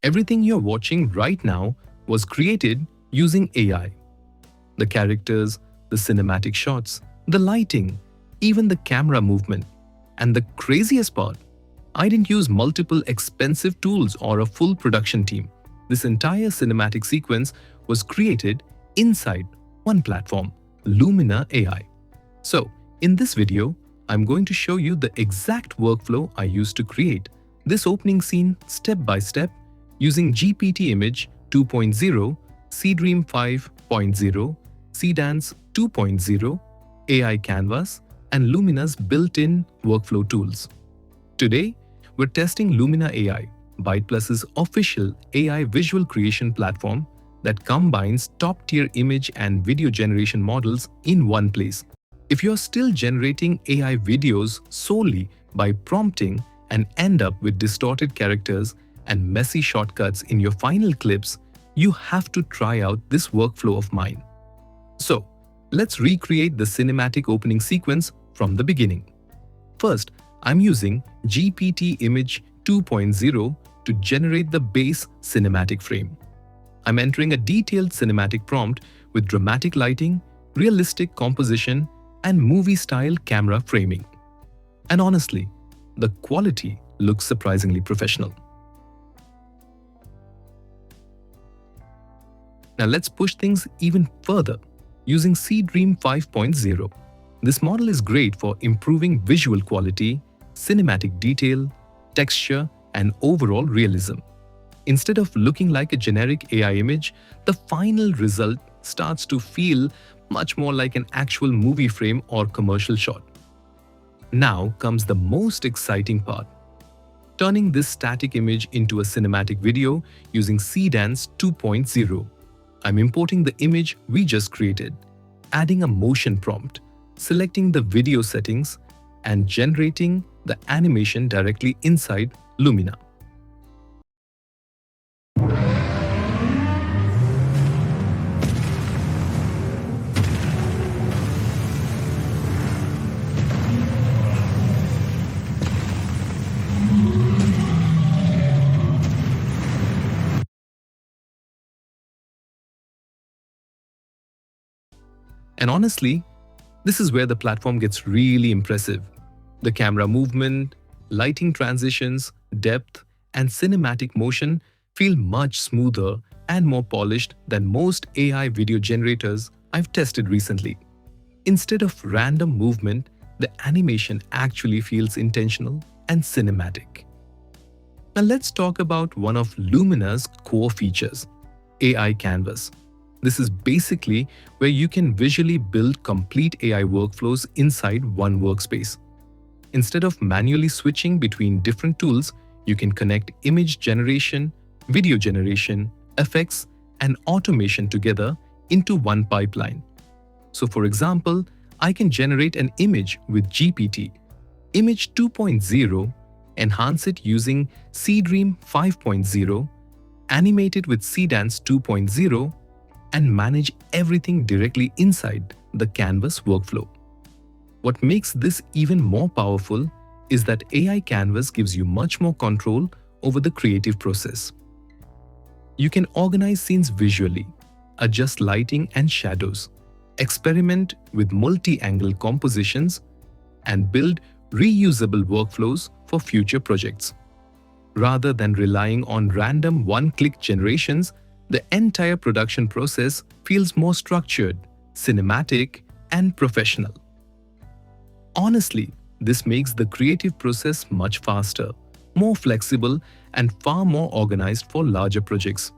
Everything you're watching right now was created using AI. The characters, the cinematic shots, the lighting, even the camera movement. And the craziest part, I didn't use multiple expensive tools or a full production team. This entire cinematic sequence was created inside one platform, Lumina AI. So, in this video, I'm going to show you the exact workflow I used to create this opening scene step by step using GPT Image 2.0, Seedream 5.0, Seedance 2.0, AI Canvas, and Lumina's built-in workflow tools. Today, we're testing Lumina AI, BytePlus's official AI visual creation platform that combines top-tier image and video generation models in one place. If you're still generating AI videos solely by prompting and end up with distorted characters and messy shortcuts in your final clips, you have to try out this workflow of mine. So, let's recreate the cinematic opening sequence from the beginning. First, I'm using GPT Image 2.0 to generate the base cinematic frame. I'm entering a detailed cinematic prompt with dramatic lighting, realistic composition, and movie-style camera framing. And honestly, the quality looks surprisingly professional. Now let's push things even further using Seedream 5.0. This model is great for improving visual quality, cinematic detail, texture, and overall realism. Instead of looking like a generic AI image, the final result starts to feel much more like an actual movie frame or commercial shot. Now comes the most exciting part. Turning this static image into a cinematic video using Seedance 2.0. I'm importing the image we just created, adding a motion prompt, selecting the video settings, and generating the animation directly inside Lumina. And honestly, this is where the platform gets really impressive. The camera movement, lighting transitions, depth, and cinematic motion feel much smoother and more polished than most AI video generators I've tested recently. Instead of random movement, the animation actually feels intentional and cinematic. Now let's talk about one of Lumina's core features, AI Canvas. This is basically where you can visually build complete AI workflows inside one workspace. Instead of manually switching between different tools, you can connect image generation, video generation, effects, and automation together into one pipeline. So for example, I can generate an image with GPT, Image 2.0, enhance it using Seedream 5.0, animate it with Seedance 2.0, and manage everything directly inside the Canvas workflow. What makes this even more powerful is that AI Canvas gives you much more control over the creative process. You can organize scenes visually, adjust lighting and shadows, experiment with multi-angle compositions, and build reusable workflows for future projects. Rather than relying on random one-click generations, the entire production process feels more structured, cinematic, and professional. Honestly, this makes the creative process much faster, more flexible, and far more organized for larger projects.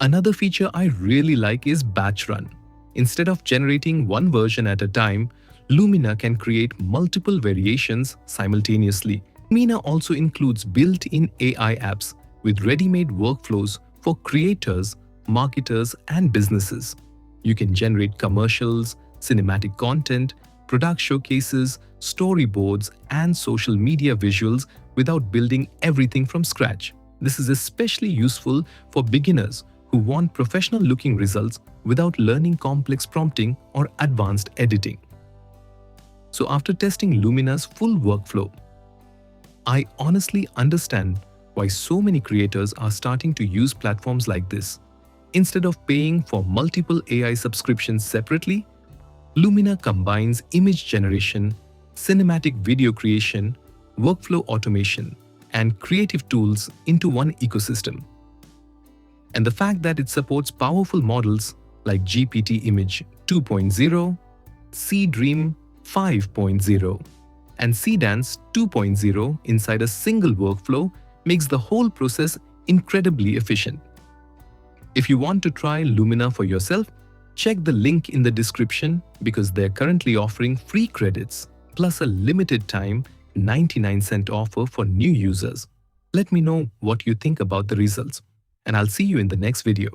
Another feature I really like is batch run. Instead of generating one version at a time, Lumina can create multiple variations simultaneously. Lumina also includes built-in AI apps with ready-made workflows for creators, marketers, and businesses. You can generate commercials, cinematic content, product showcases, storyboards, and social media visuals without building everything from scratch. This is especially useful for beginners who want professional-looking results without learning complex prompting or advanced editing. So after testing Lumina's full workflow, I honestly understand why so many creators are starting to use platforms like this. Instead of paying for multiple AI subscriptions separately, Lumina combines image generation, cinematic video creation, workflow automation, and creative tools into one ecosystem. And the fact that it supports powerful models like GPT Image 2.0, Seedream 5.0, and Seedance 2.0 inside a single workflow makes the whole process incredibly efficient. If you want to try Lumina for yourself, check the link in the description because they're currently offering free credits plus a limited time 99-cent offer for new users. Let me know what you think about the results, and I'll see you in the next video.